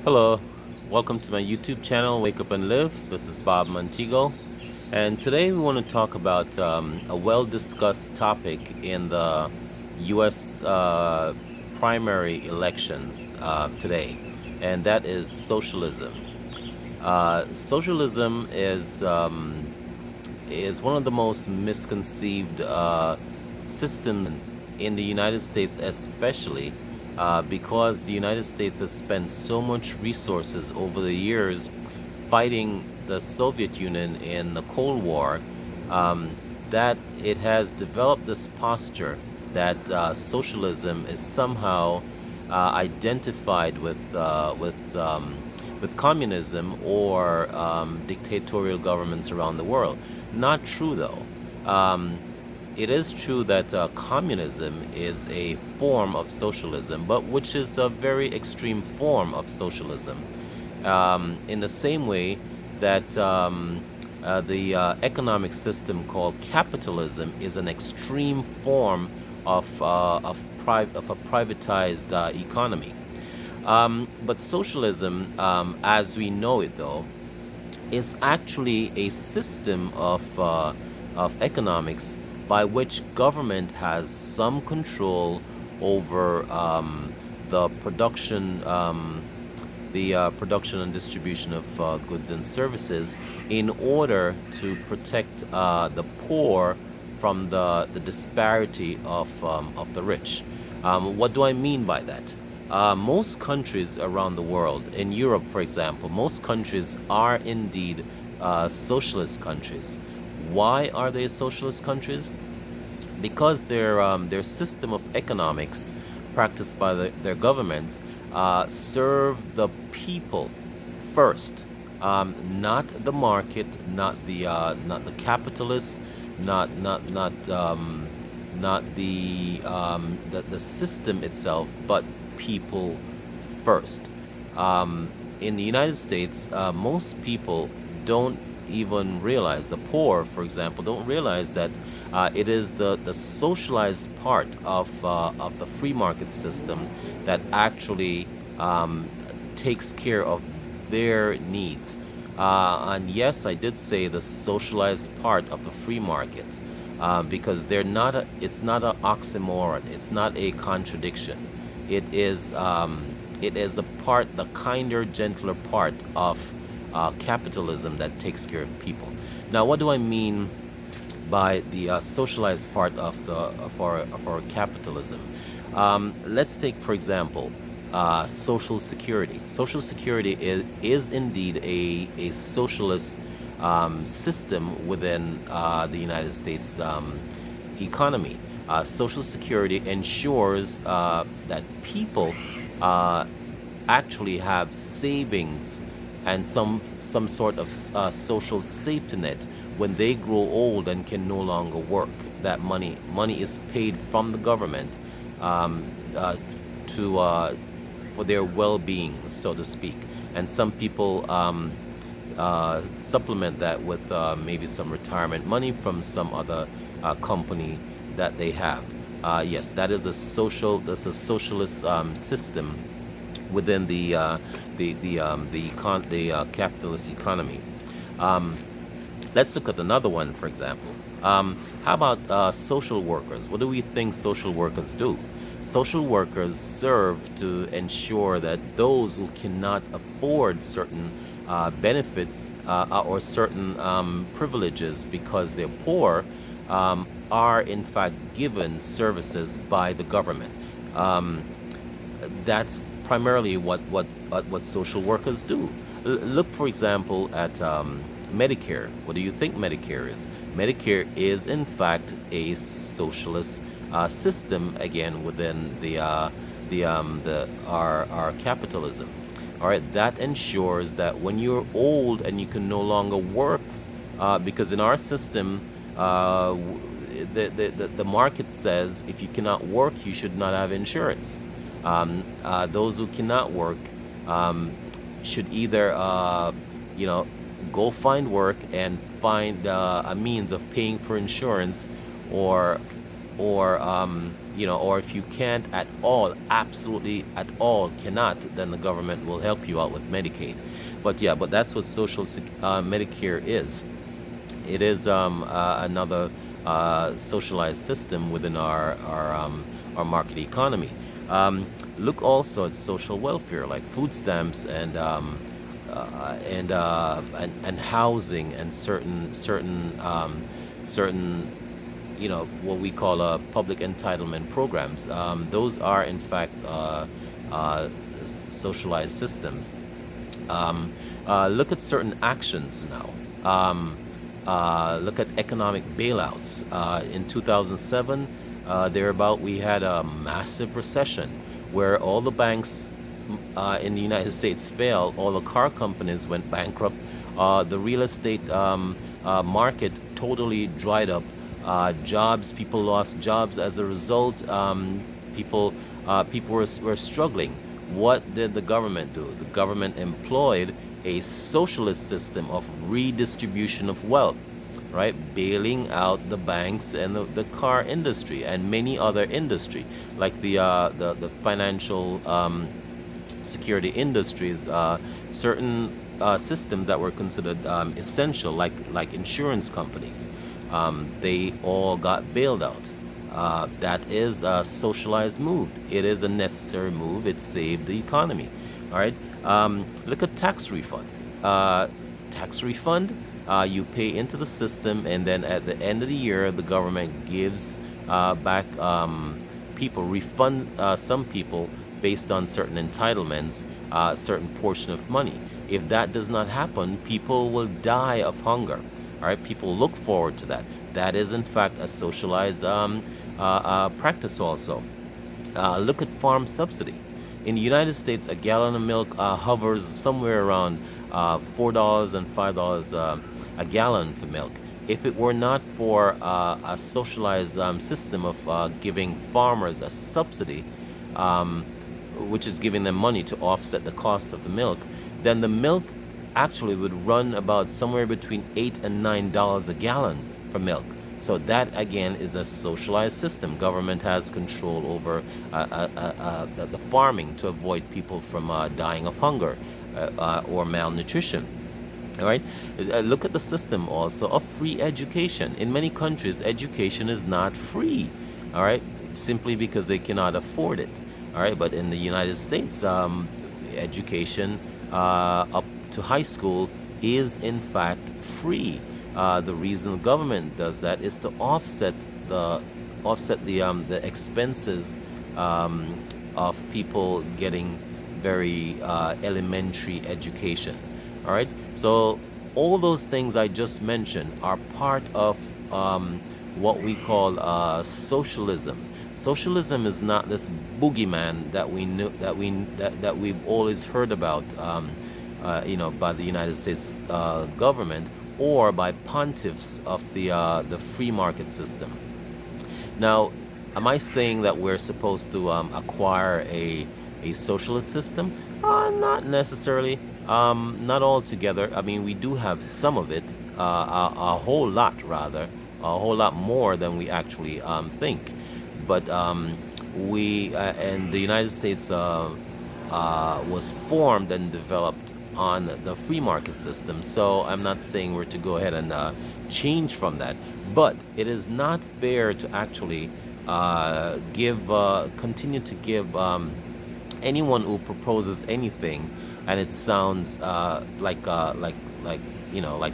Hello, welcome to my YouTube channel, Wake Up and Live. This is Bob Montego, and today we want to talk about a well-discussed topic in the U.S. Primary elections today, and that is socialism. Socialism is one of the most misconceived systems in the United States, especially because the United States has spent so much resources over the years fighting the Soviet Union in the Cold War, um, that it has developed this posture that socialism is somehow identified with communism or dictatorial governments around the world. Not true, though. It is true that communism is a form of socialism, but which is a very extreme form of socialism. In the same way that the economic system called capitalism is an extreme form of a privatized economy. But socialism, as we know it, though, is actually a system of economics by which government has some control over the production and distribution of goods and services in order to protect the poor from the disparity of the rich. What do I mean by that? Most countries around the world, in Europe, for example, most countries are indeed socialist countries. Why are they socialist countries? Because their system of economics practiced by their governments serve the people first, not the market, not the capitalists, not the system itself, but people first. In the United States, most people don't even realize, the poor, for example, don't realize that it is the socialized part of the free market system that actually takes care of their needs. And yes, I did say the socialized part of the free market, because it's not an oxymoron. It's not a contradiction. It is the kinder, gentler part of capitalism that takes care of people. Now, what do I mean by the socialized part of our capitalism? Let's take, for example, Social Security. Social Security is indeed a socialist system within the United States economy. Social Security ensures that people actually have savings and some sort of social safety net when they grow old and can no longer work. That money is paid from the government to for their well-being, so to speak. And some people supplement that with maybe some retirement money from some other company that they have. Yes, that's a socialist system within the capitalist economy. Let's look at another one, for example. How about social workers? What do we think social workers do? Social workers serve to ensure that those who cannot afford certain benefits or certain privileges because they're poor are in fact given services by the government. That's primarily what social workers do. Look, for example, at Medicare. What do you think Medicare is? Medicare is in fact a socialist system, again within our capitalism. All right, that ensures that when you're old and you can no longer work, because in our system, the market says if you cannot work, you should not have insurance. Those who cannot work should either go find work and find a means of paying for insurance, or or if you can't at all, absolutely at all cannot, then the government will help you out with Medicaid. But yeah, but that's what Medicare is. It is another socialized system within our market economy. Look also at social welfare like food stamps and housing and certain what we call public entitlement programs. Those are in fact socialized systems. Look at certain actions now. Look at economic bailouts. In 2007, thereabout, we had a massive recession where all the banks in the United States failed, all the car companies went bankrupt, the real estate market totally dried up, people lost jobs as a result. People were struggling. What did the government do? The government employed a socialist system of redistribution of wealth, right? Bailing out the banks and the car industry and many other industry, like the financial security industries, certain systems that were considered essential, like insurance companies. They all got bailed out. That is a socialized move. It is a necessary move. It saved the economy. All right. Look at tax refund. Tax refund. You pay into the system, and then at the end of the year, the government gives back refund some people based on certain entitlements, certain portion of money. If that does not happen, people will die of hunger. All right. People look forward to that. That is, in fact, a socialized practice also. Look at farm subsidy. In the United States, a gallon of milk hovers somewhere around $4 and $5 a gallon for milk. If it were not for a socialized system of giving farmers a subsidy, which is giving them money to offset the cost of the milk, then the milk actually would run about somewhere between $8 and $9 a gallon for milk. So that again is a socialized system. Government has control over the farming to avoid people from dying of hunger or malnutrition. All right. Look at the system also of free education. In many countries, education is not free. All right, simply because they cannot afford it. All right, but in the United States, education up to high school is in fact free. The reason the government does that is to offset the expenses of people getting very elementary education. All right. So all those things I just mentioned are part of what we call socialism. Socialism is not this boogeyman that we knew that we've always heard about, by the United States government or by pontiffs of the free market system. Now, am I saying that we're supposed to acquire a socialist system? Not necessarily. Not altogether. I mean, we do have some of it, a whole lot rather, a whole lot more than we actually think. But we and the United States was formed and developed on the free market system. So I'm not saying we're to go ahead and change from that. But it is not fair to actually continue to give anyone who proposes anything, and it sounds like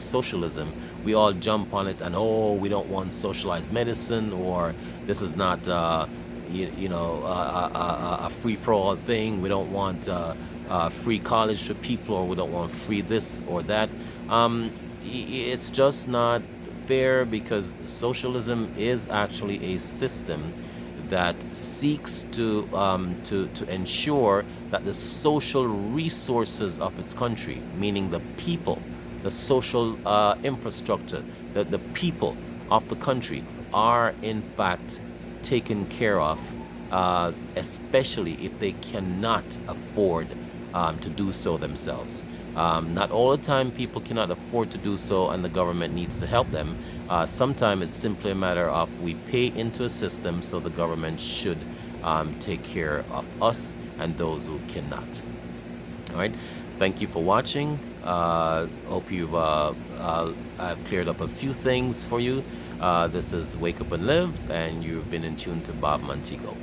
socialism. We all jump on it and we don't want socialized medicine, or this is not a free for all thing. We don't want free college for people, or we don't want free this or that. It's just not fair, because socialism is actually a system that seeks to ensure that the social resources of its country, meaning the people, the social infrastructure, the people of the country, are in fact taken care of, especially if they cannot afford to do so themselves. Not all the time people cannot afford to do so and the government needs to help them. Sometimes it's simply a matter of we pay into a system, so the government should take care of us and those who cannot. All right. Thank you for watching. Hope I've cleared up a few things for you. This is Wake Up and Live, and you've been in tune to Bob Montego.